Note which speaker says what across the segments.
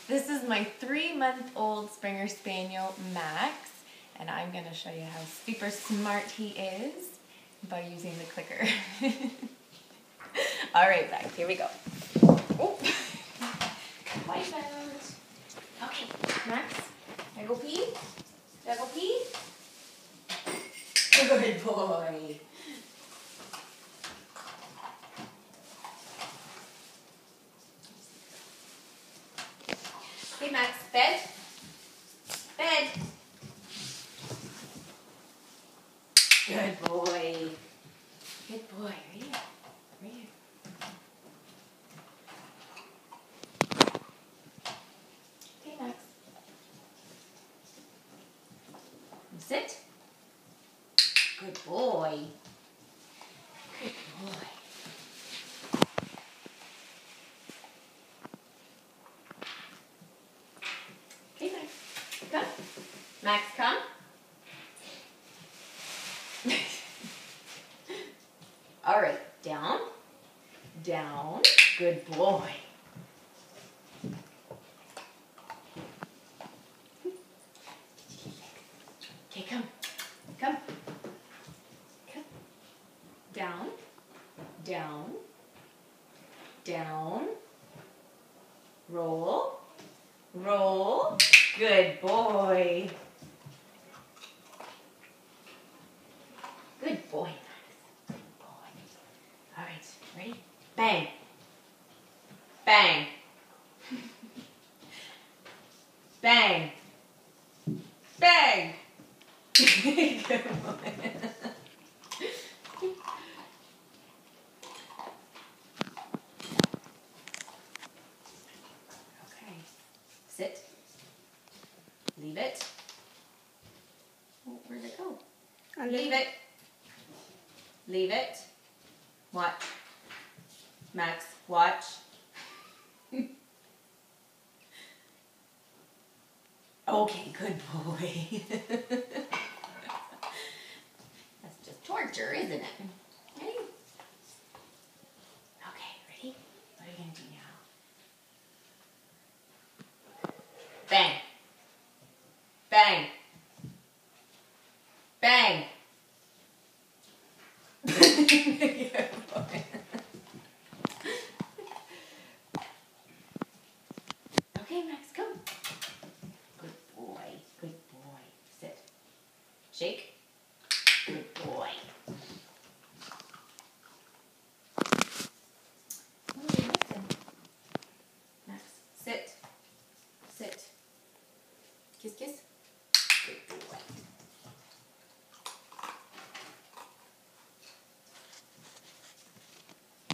Speaker 1: This is my 3-month-old Springer Spaniel, Max, and I'm going to show you how super smart he is by using the clicker. All right, Max, here we go. Oh. White bones. Okay, Max, I go pee? I go pee? Good boy. Okay, Max, bed. Bed. Good boy. Good boy. Right here. Right here. Okay, Max. Sit. Good boy. Good boy. Okay, Max. Come. Max, come. All right, down. Down. Good boy. Okay, come. Come. Come. Down. Down. Down. Roll. Roll. Good boy. Good boy, Max. Good boy. All right, ready? Bang. Bang. Bang. Bang. Good boy. Okay. Sit. Leave it. Oh, where'd it go? Leave it. Leave it. Watch. Max, watch. Okay, good boy. That's just torture, isn't it? Ready? Okay, ready? What are you going to do now? Bang. Bang. Bang. Good boy. Okay, Max, come. Good boy. Good boy. Sit. Shake. Good boy. What are you missing? Max, sit. Sit. Kiss, kiss. Good boy.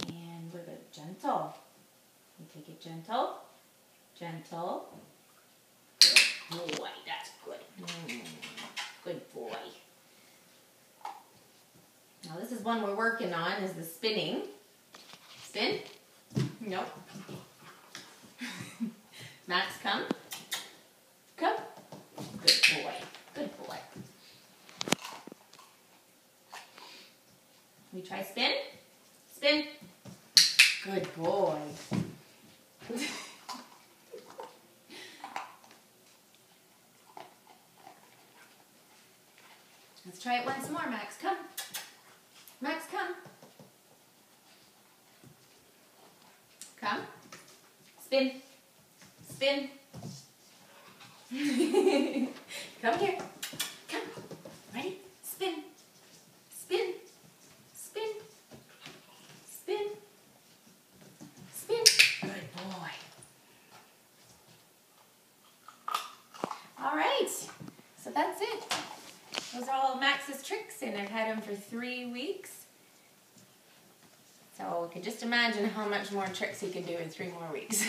Speaker 1: And what about gentle? You take it gentle. Gentle. Good boy. That's good. Good boy. Now this is one we're working on, is the spinning. Spin. Nope. Max, come. Come. Good boy. Good boy. We try spin. Spin. Good boy. Let's try it once more, Max. Come. Max, come. Come. Spin. Spin. Come here. Come. Ready? Spin. Spin. Spin. Spin. Spin. Good boy. All right. So that's it. Those are all Max's tricks, and I've had him for 3 weeks. So you can just imagine how much more tricks he can do in 3 more weeks.